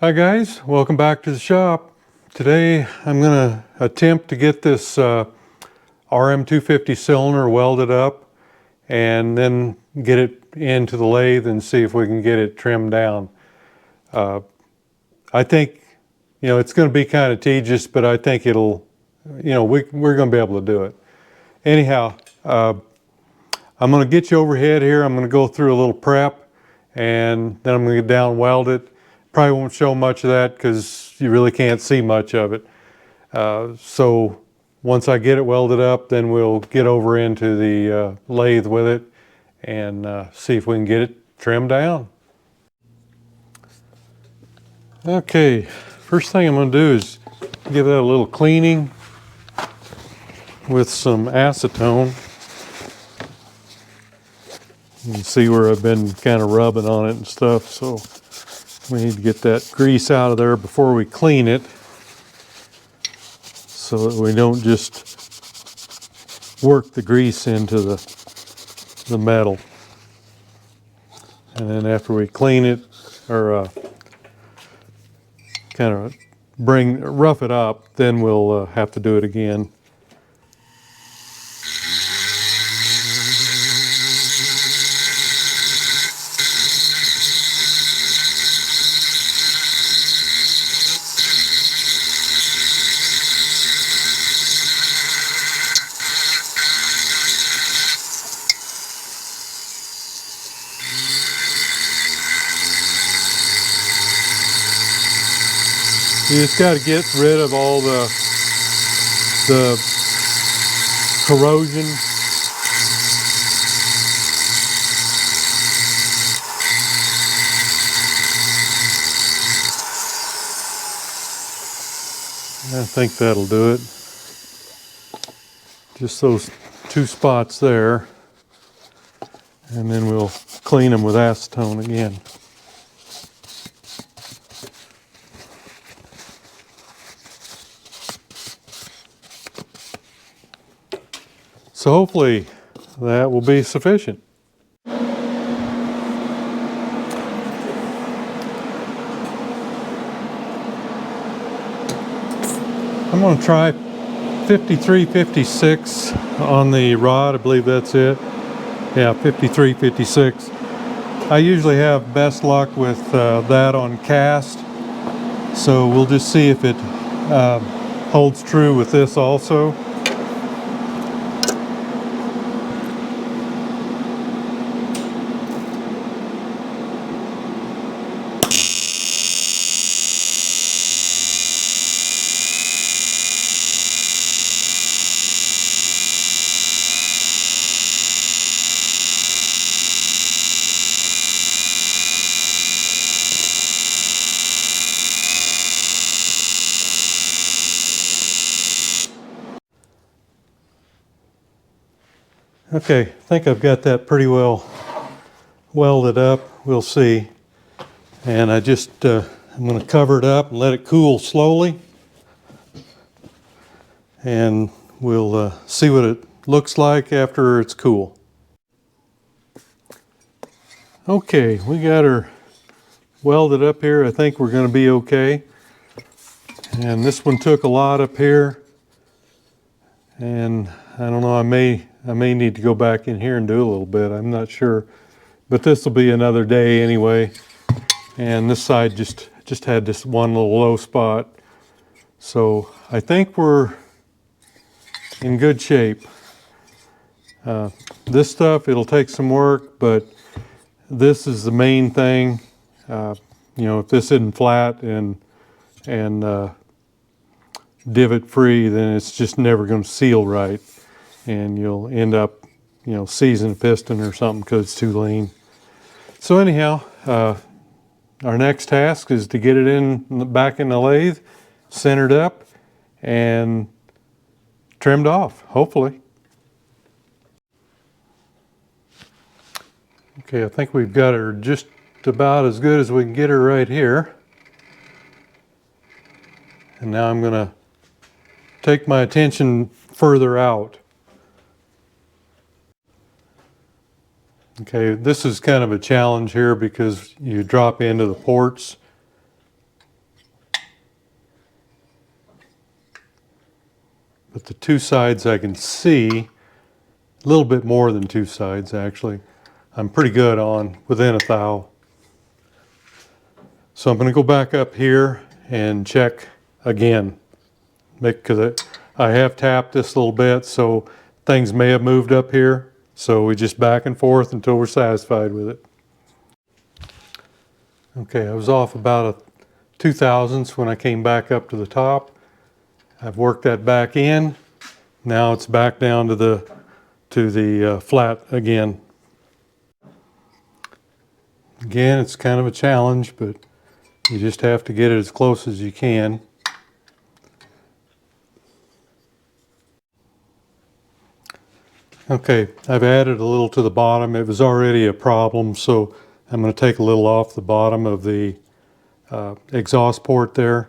Hi guys, welcome back to the shop. Today I'm going to attempt to get this RM250 cylinder welded up and then get it into the lathe and see if we can get it trimmed down. I think, it's going to be kind of tedious, but I think it'll, we're going to be able to do it. Anyhow, I'm going to get you overhead here. I'm going to go through a little prep and then I'm going to get down and weld it. Probably won't show much of that because you really can't see much of it. So once I get it welded up, then we'll get over into the lathe with it and see if we can get it trimmed down. Okay, first thing I'm going to do is give that a little cleaning with some acetone. You can see where I've been kind of rubbing on it and stuff, so we need to get that grease out of there before we clean it so that we don't just work the grease into the metal. And then after we clean it, or kind of rough it up, then we'll have to do it again. You just got to get rid of all the corrosion. I think that'll do it. Just those two spots there. And then we'll clean them with acetone again. So hopefully that will be sufficient. I'm going to try 5356 on the rod. I believe that's it. Yeah, 5356. I usually have best luck with that on cast. So we'll just see if it holds true with this also. Okay, I think I've got that pretty well welded up. We'll see. And I'm going to cover it up and let it cool slowly. And we'll see what it looks like after it's cool. Okay, we got her welded up here. I think we're going to be okay. And this one took a lot up here. And I don't know, I may need to go back in here and do a little bit. I'm not sure. But this will be another day anyway. And this side just had this one little low spot. So I think we're in good shape. This stuff, it'll take some work, but this is the main thing. If this isn't flat and divot free, then it's just never going to seal right. And you'll end up, seizing a piston or something because it's too lean. So anyhow, our next task is to get it back in the lathe, centered up, and trimmed off, hopefully. Okay, I think we've got her just about as good as we can get her right here. And now I'm going to take my attention further out. Okay, this is kind of a challenge here because you drop into the ports but the two sides I can see, a little bit more than two sides actually, I'm pretty good on within a thou. So I'm going to go back up here and check again, because I have tapped this a little bit, so things may have moved up here. So we just back and forth until we're satisfied with it. Okay, I was off about a 2/1000 when I came back up to the top. I've worked that back in. Now it's back down to the flat again. Again, it's kind of a challenge, but you just have to get it as close as you can. Okay, I've added a little to the bottom. It was already a problem, so I'm going to take a little off the bottom of the exhaust port there,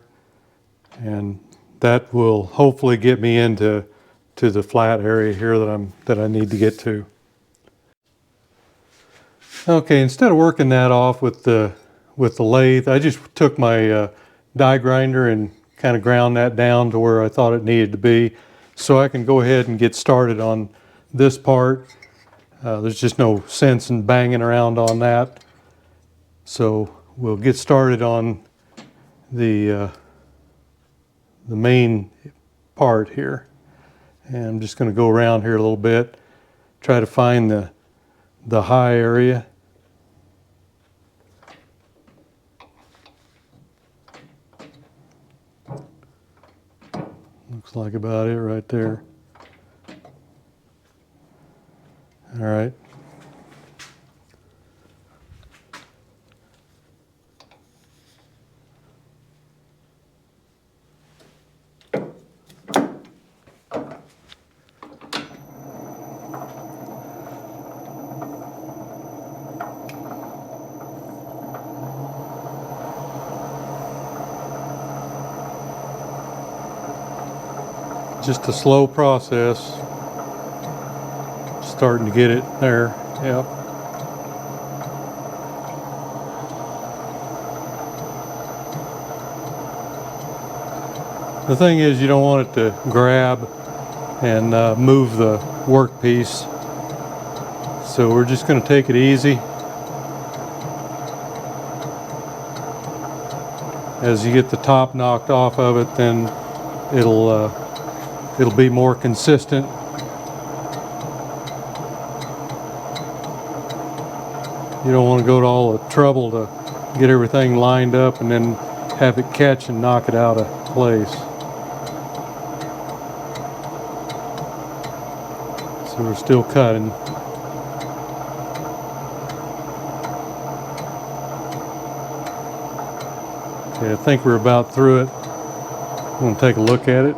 and that will hopefully get me into the flat area here that I need to get to. Okay, instead of working that off with the lathe, I just took my die grinder and kind of ground that down to where I thought it needed to be, so I can go ahead and get started on this part. There's just no sense in banging around on that. So we'll get started on the main part here. And I'm just going to go around here a little bit, try to find the high area. Looks like about it right there. All right. Just a slow process. Starting to get it there. Yep. The thing is, you don't want it to grab and move the workpiece. So we're just going to take it easy. As you get the top knocked off of it, then it'll be more consistent. You don't want to go to all the trouble to get everything lined up and then have it catch and knock it out of place. So we're still cutting. Okay, I think we're about through it. I'm going to take a look at it.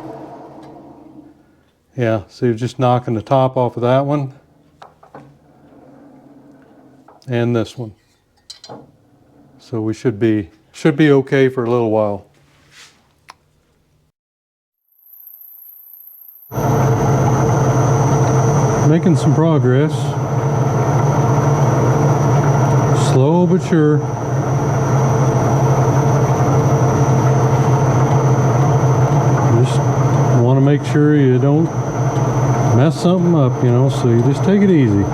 Yeah, so you're just knocking the top off of that one. And this one. So we should be okay for a little while. Making some progress. Slow but sure. Just want to make sure you don't mess something up, you know, so you just take it easy.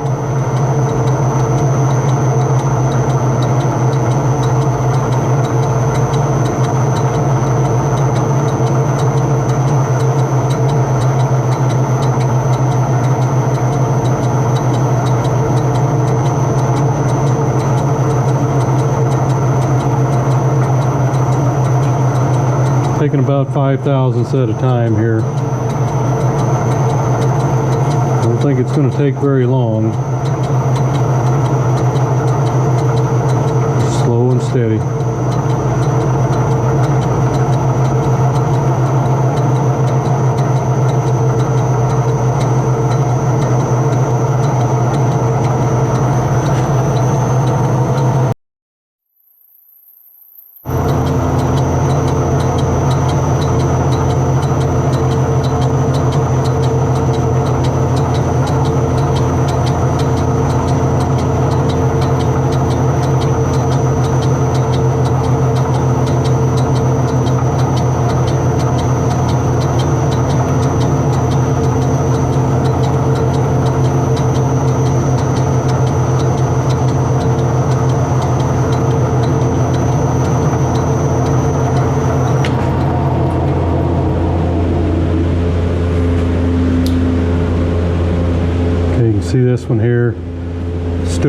Taking about 5/1000 at a time here. I don't think it's going to take very long. Slow and steady.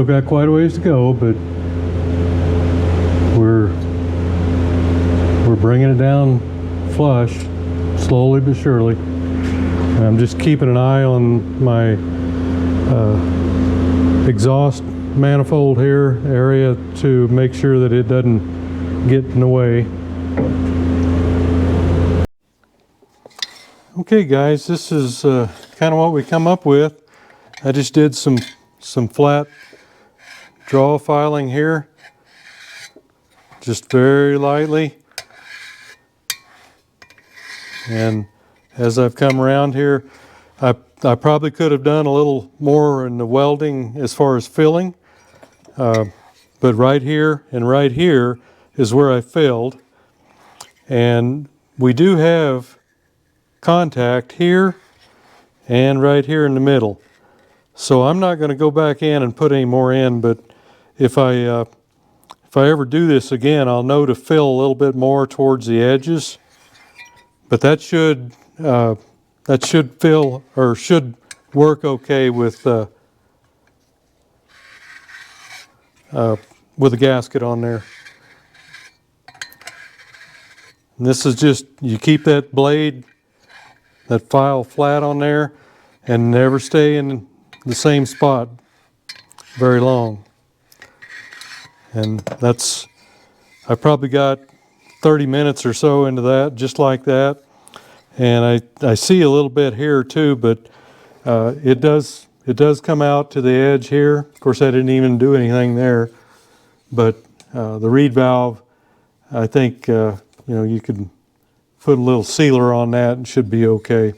Still got quite a ways to go, but we're bringing it down flush, slowly but surely. And I'm just keeping an eye on my exhaust manifold here area to make sure that it doesn't get in the way. Okay guys, this is kind of what we come up with. I just did some flat draw filing here, just very lightly. And as I've come around here, I probably could have done a little more in the welding as far as filling. But right here and right here is where I filled. And we do have contact here and right here in the middle. So I'm not going to go back in and put any more in, but if I ever do this again, I'll know to fill a little bit more towards the edges. But that should fill, or should work okay with the gasket on there. And this is just, you keep that blade, that file flat on there, and never stay in the same spot very long. And that's, I probably got 30 minutes or so into that, just like that. And I see a little bit here too, but it does come out to the edge here. Of course, I didn't even do anything there, but the reed valve, I think you could put a little sealer on that and should be okay.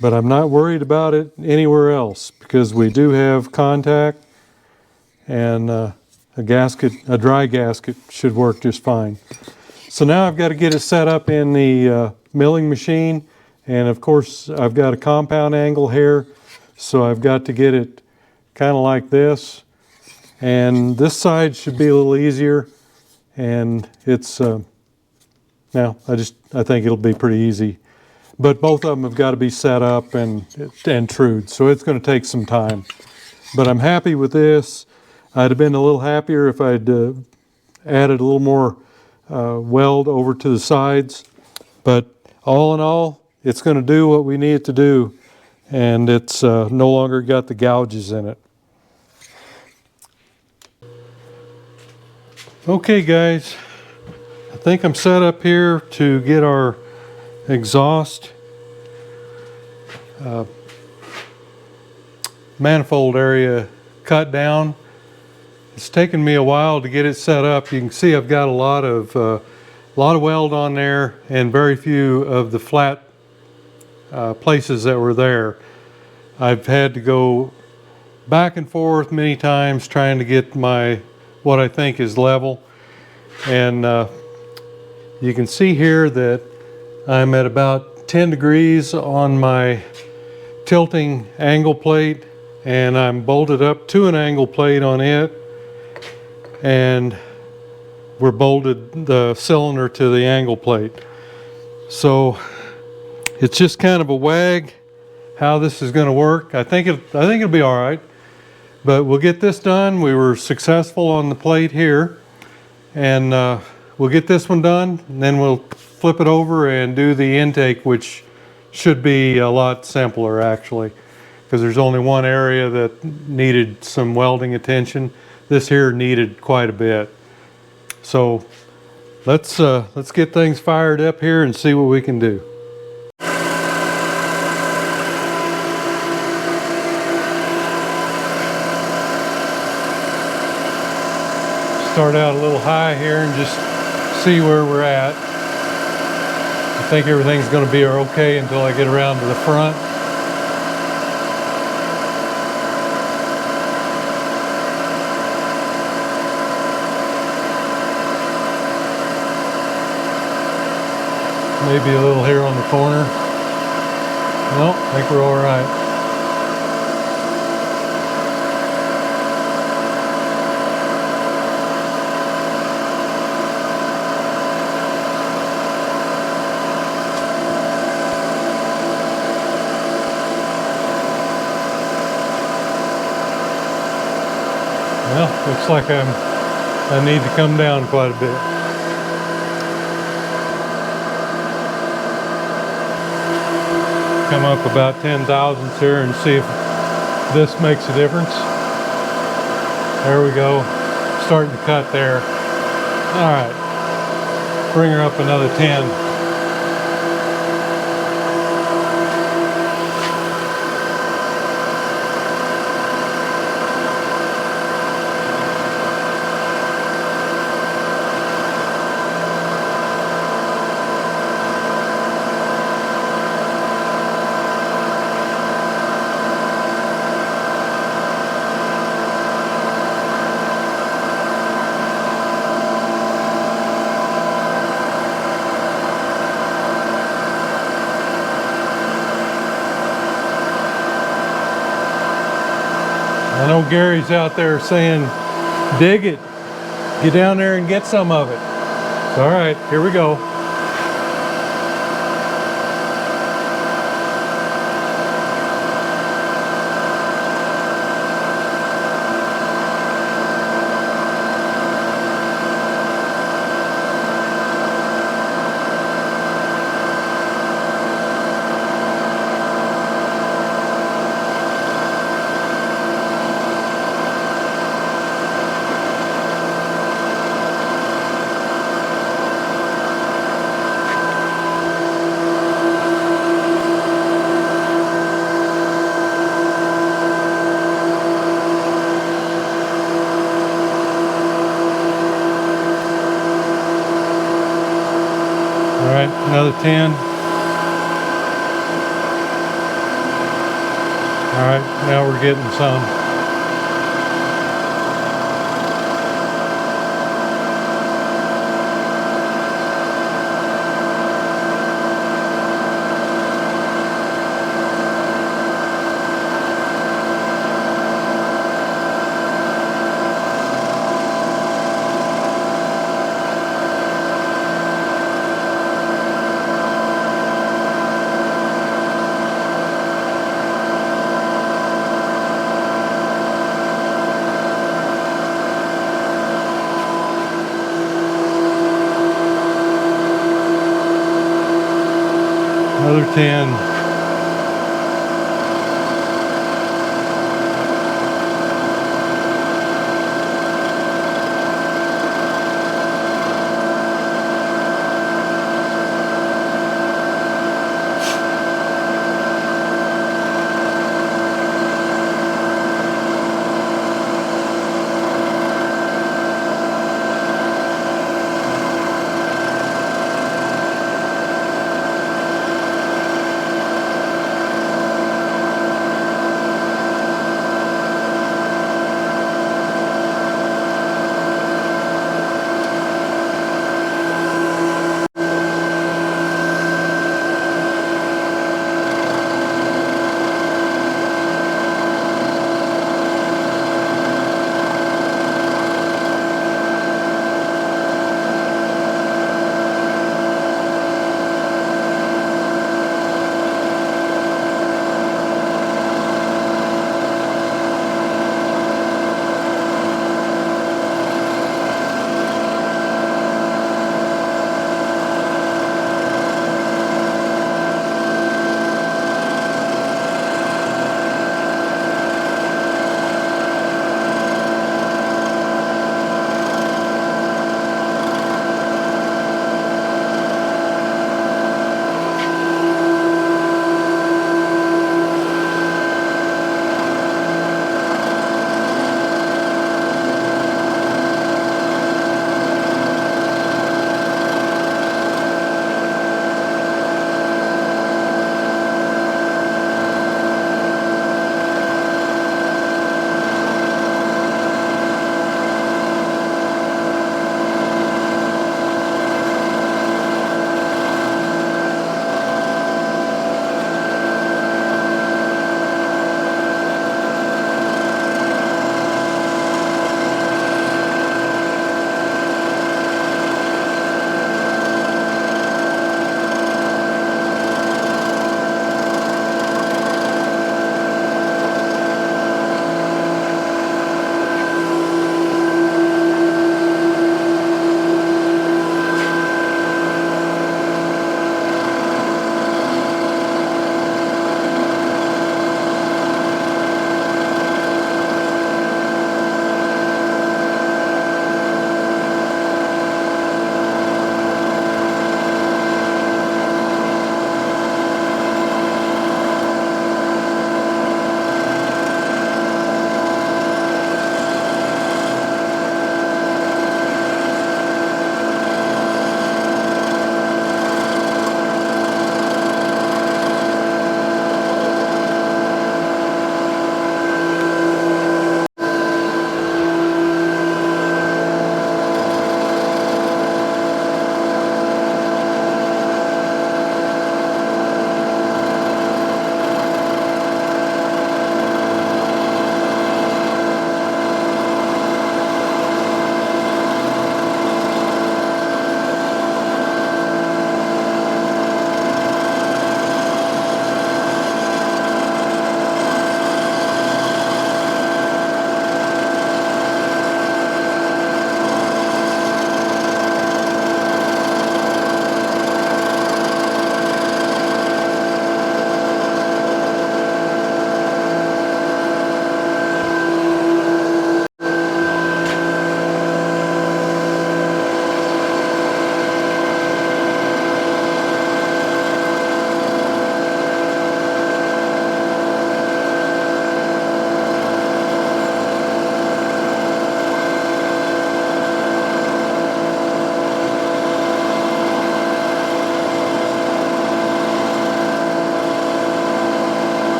But I'm not worried about it anywhere else because we do have contact, and a dry gasket should work just fine. So now I've got to get it set up in the milling machine, and of course I've got a compound angle here, so I've got to get it kind of like this, and this side should be a little easier, and it's now I think it'll be pretty easy, but both of them have got to be set up and trued, so it's going to take some time. But I'm happy with this. I'd have been a little happier if I'd added a little more weld over to the sides, but all in all, it's going to do what we need it to do, and it's no longer got the gouges in it. Okay guys, I think I'm set up here to get our exhaust manifold area cut down. It's taken me a while to get it set up. You can see I've got a lot of weld on there and very few of the flat places that were there. I've had to go back and forth many times trying to get what I think is level. And you can see here that I'm at about 10 degrees on my tilting angle plate, and I'm bolted up to an angle plate on it, and we're bolted the cylinder to the angle plate. So it's just kind of a wag how this is going to work. I think it'll be all right, but we'll get this done. We were successful on the plate here, and we'll get this one done, and then we'll flip it over and do the intake, which should be a lot simpler actually, because there's only one area that needed some welding attention. This here needed quite a bit. So let's get things fired up here and see what we can do. Start out a little high here and just see where we're at. I think everything's going to be okay until I get around to the front. Maybe a little here on the corner. No, I think we're all right. looks like I need to come down quite a bit. Come up about 10 thousandths here and see if this makes a difference. There we go. Starting to cut there. All right. Bring her up another 10. I know Gary's out there saying, dig it, get down there and get some of it. All right, here we go. All right, another 10. All right, now we're getting some. Another 10.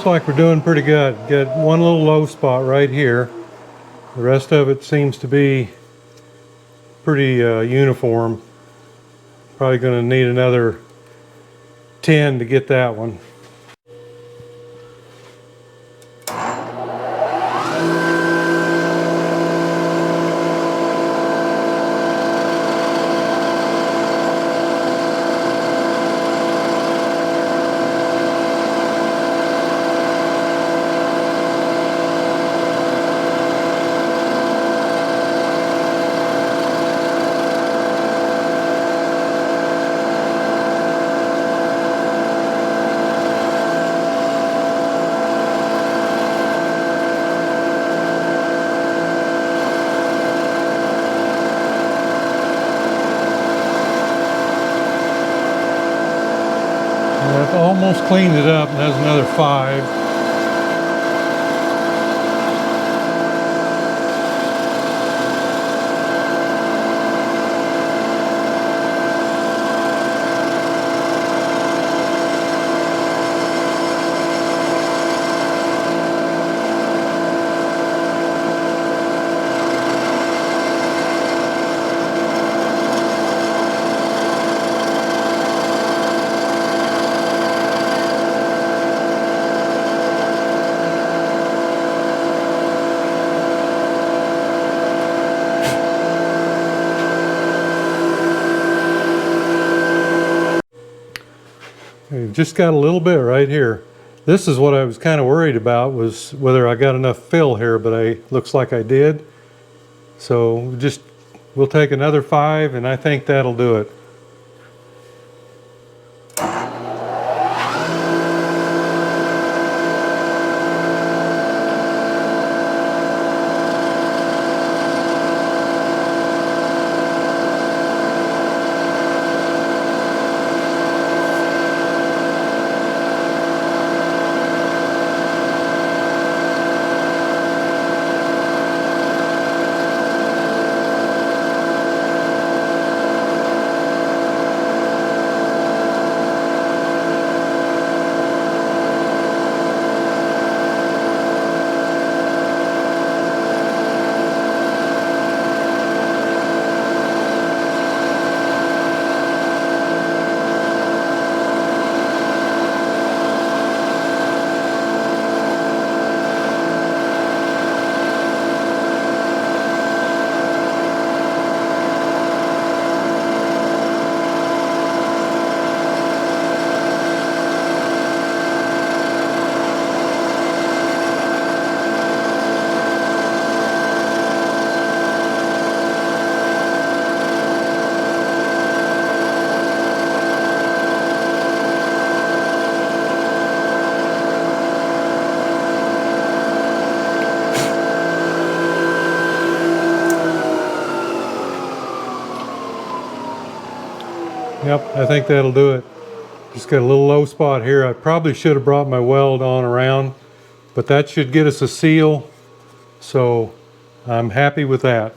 looks like we're doing pretty good. Got one little low spot right here. The rest of it seems to be pretty uniform. Probably going to need another 10 to get that one. I've almost cleaned it up, and there's another 5. We've just got a little bit right here. This is what I was kind of worried about, was whether I got enough fill here, but looks like I did. So we'll take another 5, and I think that'll do it. Yep, I think that'll do it. Just got a little low spot here. I probably should have brought my weld on around, but that should get us a seal. So I'm happy with that.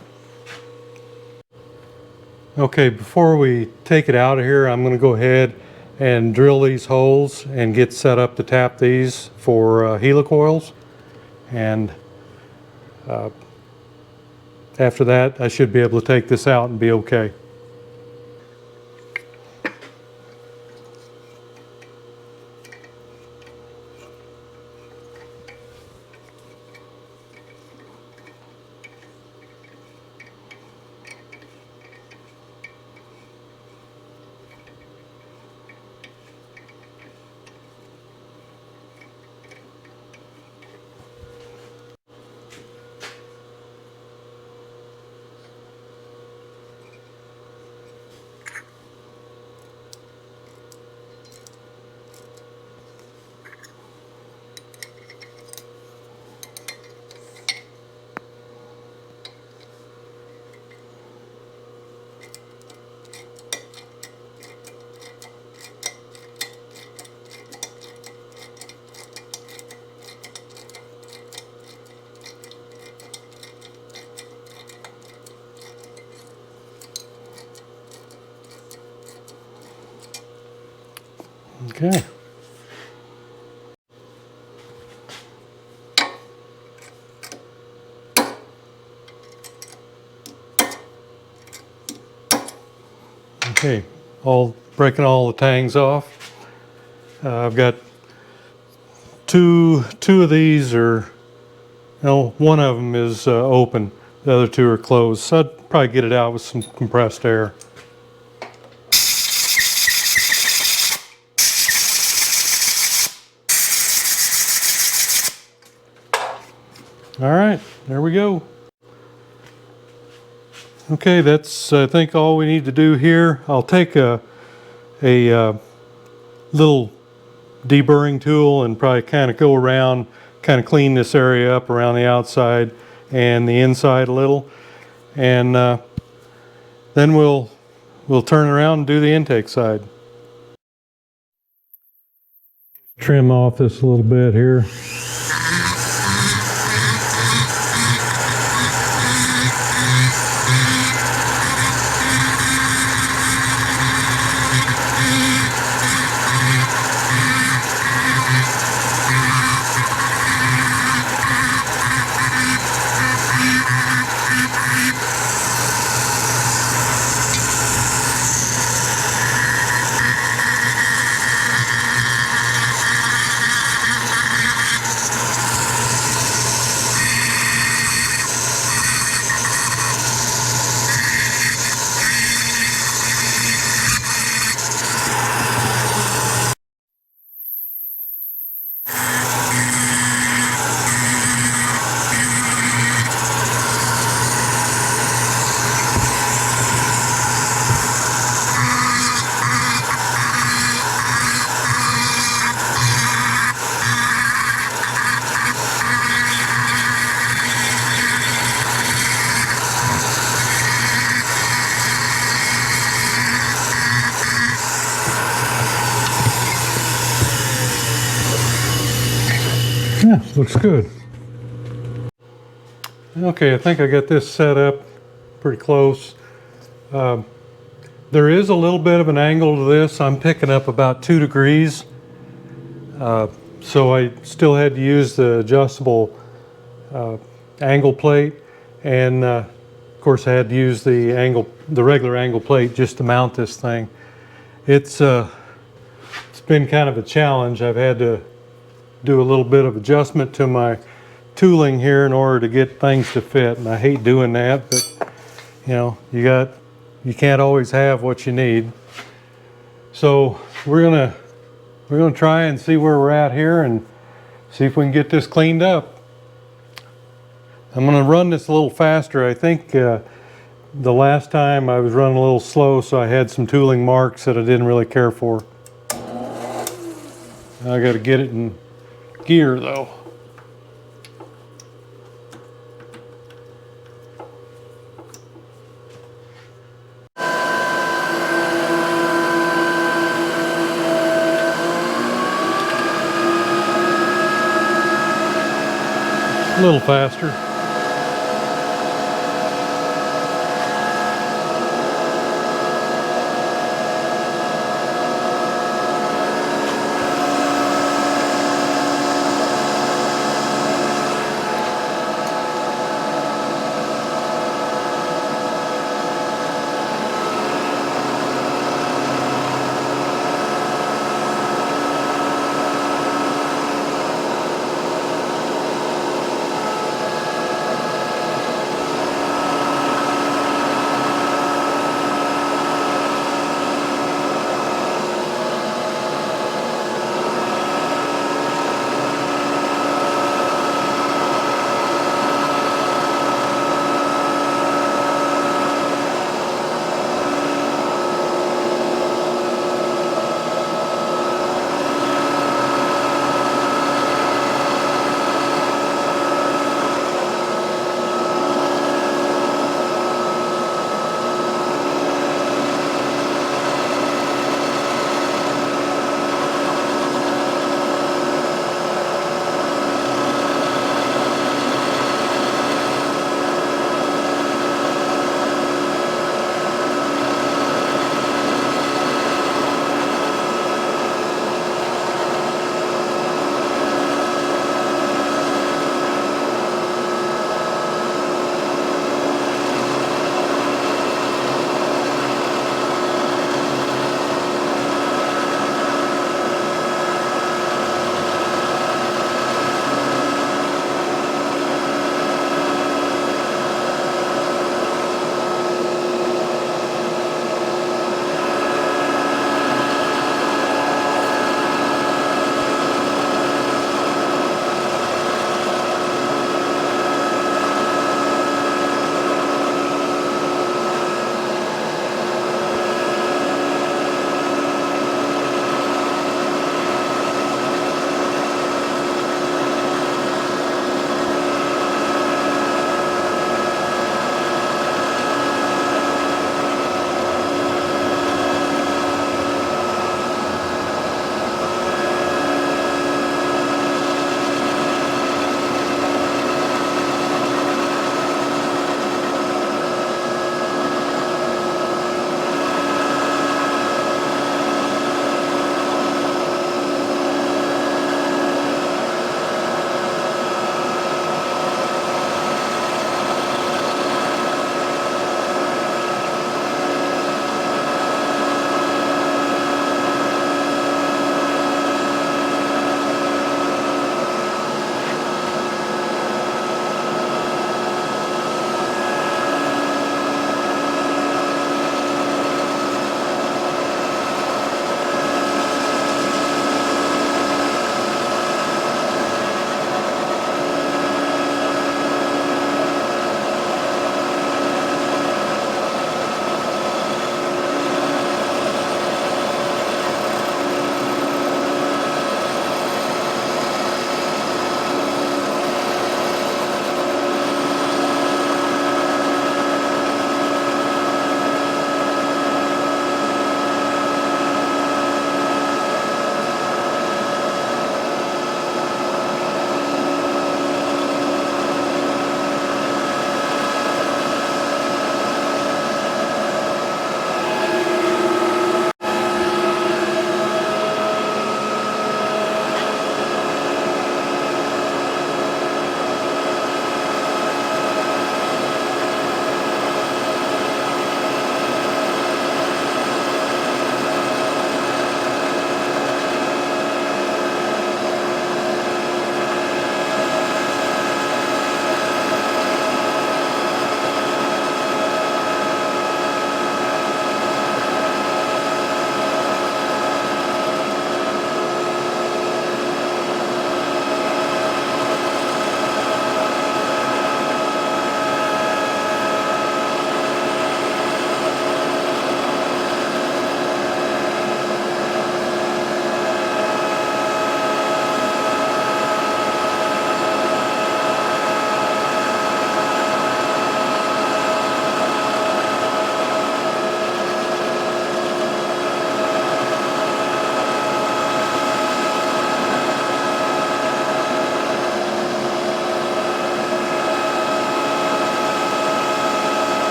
Okay, before we take it out of here, I'm going to go ahead and drill these holes and get set up to tap these for helicoils. And after that, I should be able to take this out and be okay. Okay. Okay, breaking all the tangs off. I've got two of these are, no, one of them is open. The other two are closed. So I'd probably get it out with some compressed air. All right, there we go. Okay, that's I think all we need to do here. I'll take a little deburring tool and probably kind of go around, kind of clean this area up around the outside and the inside a little, and then we'll turn around and do the intake side. Trim off this a little bit here. Yeah, looks good. Okay, I think I got this set up pretty close. There is a little bit of an angle to this. I'm picking up about 2 degrees. So I still had to use the adjustable angle plate, and of course I had to use the regular angle plate just to mount this thing. It's been kind of a challenge. I've had to do a little bit of adjustment to my tooling here in order to get things to fit, and I hate doing that, but you know, you can't always have what you need. So we're gonna try and see where we're at here and see if we can get this cleaned up. I'm gonna run this a little faster. I think the last time I was running a little slow, so I had some tooling marks that I didn't really care for. I got to get it in gear though. A little faster.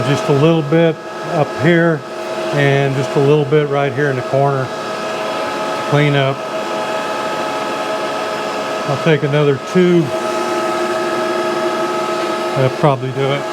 just a little bit up here and just a little bit right here in the corner to clean up. I'll take another tube. That'll probably do it.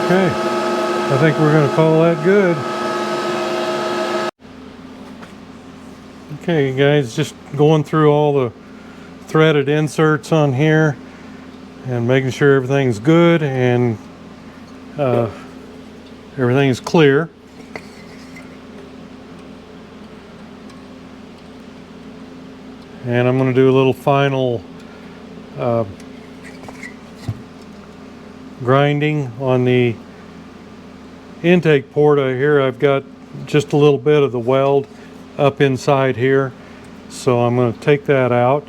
Okay, I think we're going to call that good. Okay guys, just going through all the threaded inserts on here and making sure everything's good and everything's clear. And I'm going to do a little final grinding on the intake port. Here I've got just a little bit of the weld up inside here, so I'm going to take that out.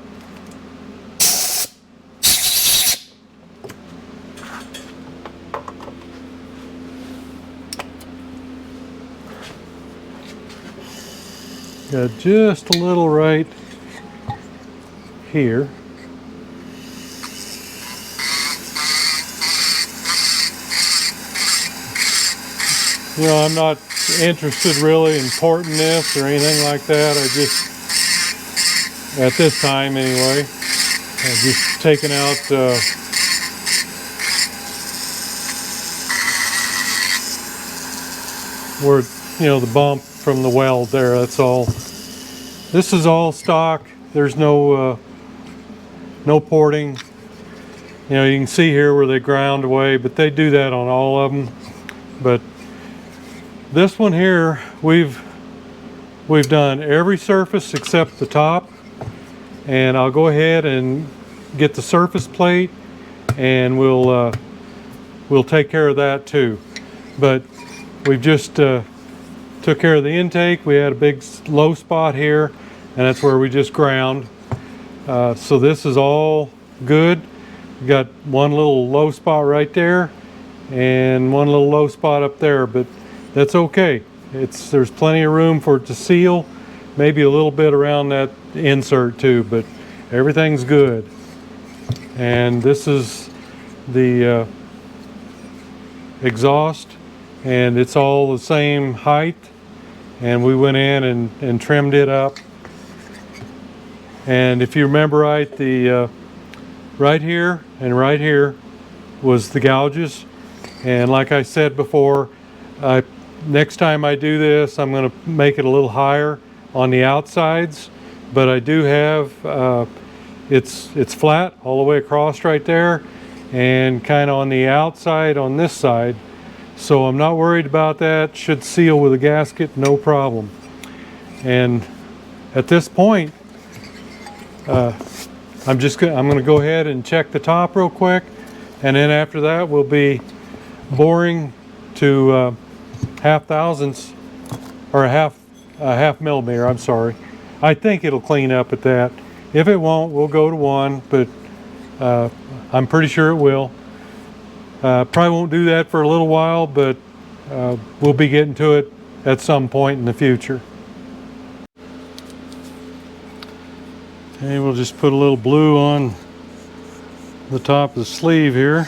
Got just a little right here. You know, I'm not interested really in porting this or anything like that. I just, at this time anyway, I've just taken out where, you know, the bump from the weld there, that's all. This is all stock. There's no no porting. You know, you can see here where they ground away, but they do that on all of them. But this one here, we've done every surface except the top, and I'll go ahead and get the surface plate, and we'll take care of that too. But we've just took care of the intake. We had a big low spot here, and that's where we just ground. So this is all good. We got one little low spot right there, and one little low spot up there, but that's okay. There's plenty of room for it to seal, maybe a little bit around that insert too, but everything's good. And this is the exhaust, and it's all the same height, and we went in and trimmed it up. And if you remember right, the right here and right here was the gouges, and like I said before, next time I do this, I'm going to make it a little higher on the outsides, but I do have it's flat all the way across right there, and kind of on the outside on this side, so I'm not worried about that. Should seal with a gasket, no problem. And at this point, I'm going to go ahead and check the top real quick, and then after that we'll be boring to half thousandths or a half millimeter, I'm sorry. I think it'll clean up at that. If it won't, we'll go to 1, but I'm pretty sure it will. Probably won't do that for a little while, but we'll be getting to it at some point in the future. Okay, we'll just put a little blue on the top of the sleeve here.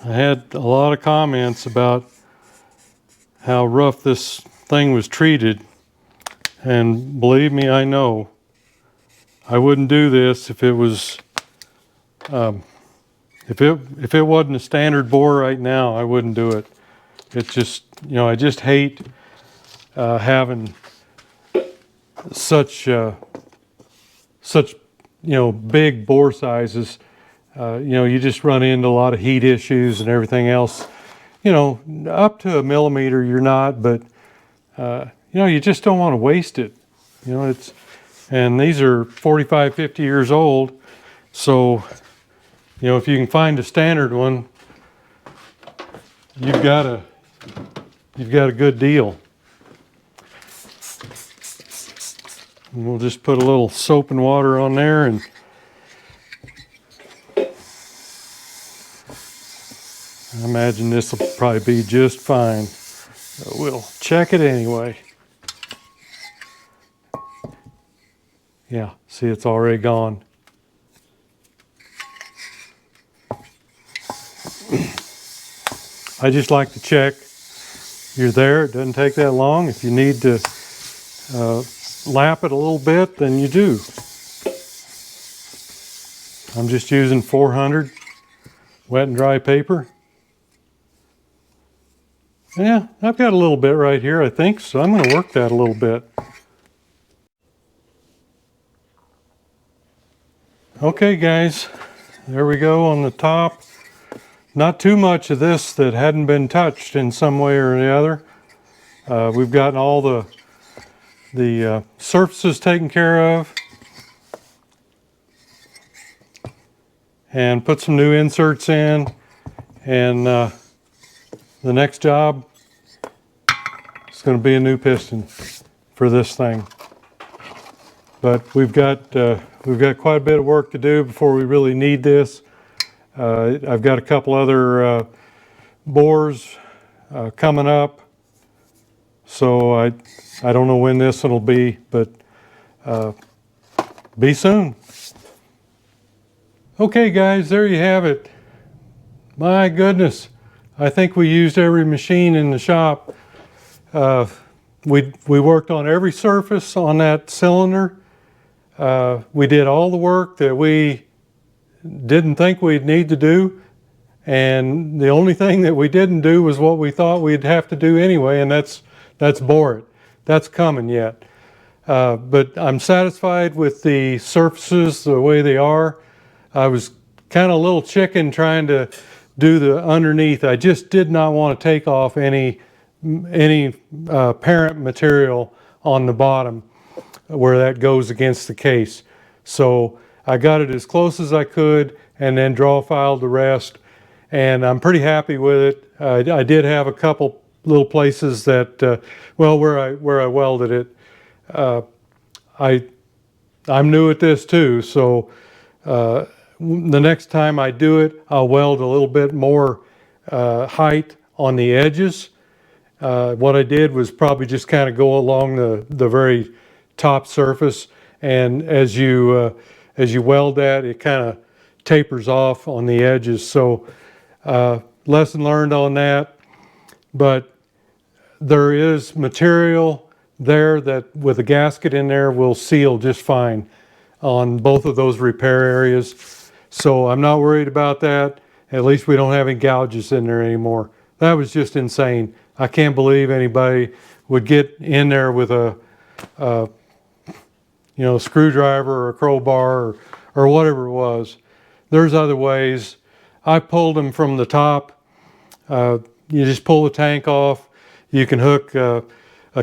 I had a lot of comments about how rough this thing was treated, and believe me, I know. I wouldn't do this if it was if it wasn't a standard bore right now. I wouldn't do it. It's just, you know, I just hate having such big bore sizes. You know, you just run into a lot of heat issues and everything else. You know, up to a millimeter you're not, but you know, you just don't want to waste it. You know, and these are 45, 50 years old, so you know, if you can find a standard one, you've got a good deal. And we'll just put a little soap and water on there, and I imagine this will probably be just fine. We'll check it anyway. Yeah, see, it's already gone. I just like to check. You're there, it doesn't take that long. If you need to lap it a little bit, then you do. I'm just using 400 wet and dry paper. Yeah, I've got a little bit right here, I think, so I'm going to work that a little bit. Okay, guys, there we go on the top. Not too much of this that hadn't been touched in some way or the other. We've gotten all the surfaces taken care of, and put some new inserts in, and the next job is going to be a new piston for this thing. But we've got quite a bit of work to do before we really need this. I've got a couple other bores coming up, so I don't know when this one will be, but be soon. Okay, guys, there you have it. My goodness, I think we used every machine in the shop. We worked on every surface on that cylinder. We did all the work that we didn't think we'd need to do, and the only thing that we didn't do was what we thought we'd have to do anyway, and that's bore it. That's coming yet. But I'm satisfied with the surfaces the way they are. I was kind of a little chicken trying to do the underneath. I just did not want to take off any parent material on the bottom where that goes against the case. So I got it as close as I could and then draw filed the rest, and I'm pretty happy with it. I did have a couple little places that, well, where I welded it. I'm new at this too, so the next time I do it, I'll weld a little bit more height on the edges. What I did was probably just kind of go along the very top surface, and as you weld that, it kind of tapers off on the edges. So lesson learned on that, but there is material there that with a gasket in there will seal just fine on both of those repair areas. So I'm not worried about that. At least we don't have any gouges in there anymore. That was just insane. I can't believe anybody would get in there with a screwdriver or a crowbar or whatever it was. There's other ways. I pulled them from the top. You just pull the tank off. You can hook a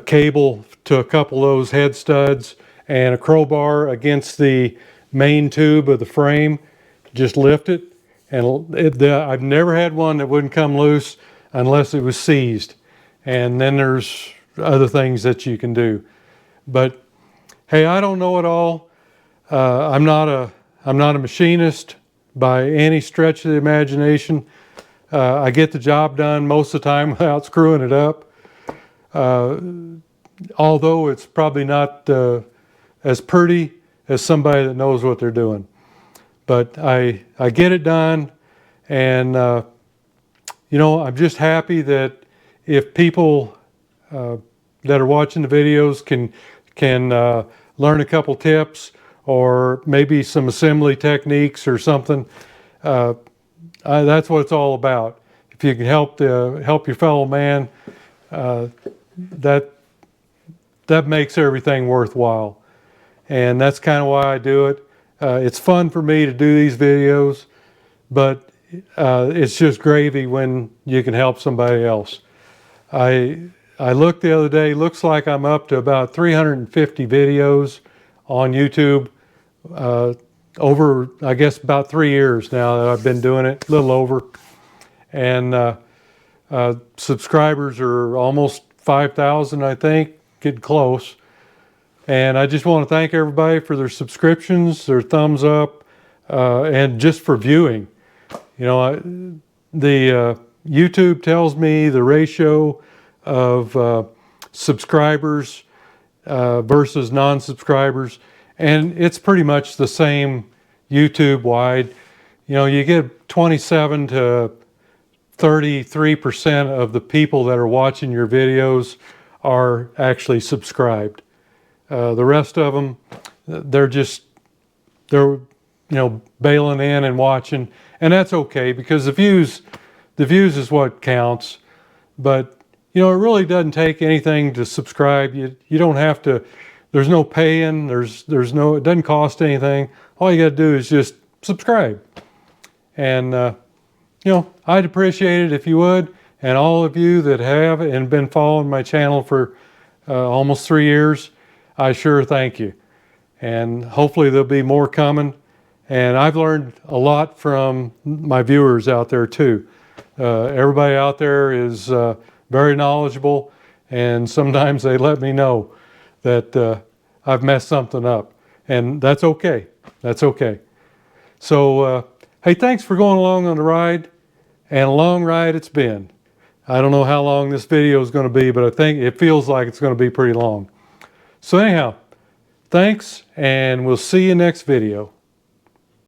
cable to a couple of those head studs and a crowbar against the main tube of the frame, just lift it, and I've never had one that wouldn't come loose unless it was seized. And then there's other things that you can do. But hey, I don't know it all. I'm not a machinist by any stretch of the imagination. I get the job done most of the time without screwing it up. Although it's probably not as pretty as somebody that knows what they're doing. But I get it done, and you know, I'm just happy that if people that are watching the videos can learn a couple tips or maybe some assembly techniques or something, that's what it's all about. If you can help your fellow man, that makes everything worthwhile. And that's kind of why I do it. It's fun for me to do these videos, but it's just gravy when you can help somebody else. I looked the other day, looks like I'm up to about 350 videos on YouTube, over, I guess, about 3 years now that I've been doing it, a little over. And subscribers are almost 5,000, I think, getting close. And I just want to thank everybody for their subscriptions, their thumbs up, and just for viewing. You know, the YouTube tells me the ratio of subscribers versus non-subscribers, and it's pretty much the same YouTube wide. You know, you get 27 to 33% of the people that are watching your videos are actually subscribed. The rest of them, they're you know, bailing in and watching, and that's okay, because the views is what counts. But you know, it really doesn't take anything to subscribe. You don't have to. There's no paying. There's no. It doesn't cost anything. All you got to do is just subscribe. And you know, I'd appreciate it if you would. And all of you that have and been following my channel for almost 3 years, I sure thank you. And hopefully there'll be more coming. And I've learned a lot from my viewers out there too. Everybody out there is very knowledgeable, and sometimes they let me know that I've messed something up. And that's okay. That's okay. So, hey, thanks for going along on the ride. And a long ride it's been. I don't know how long this video is going to be, but I think it feels like it's going to be pretty long. So anyhow, thanks, and we'll see you next video.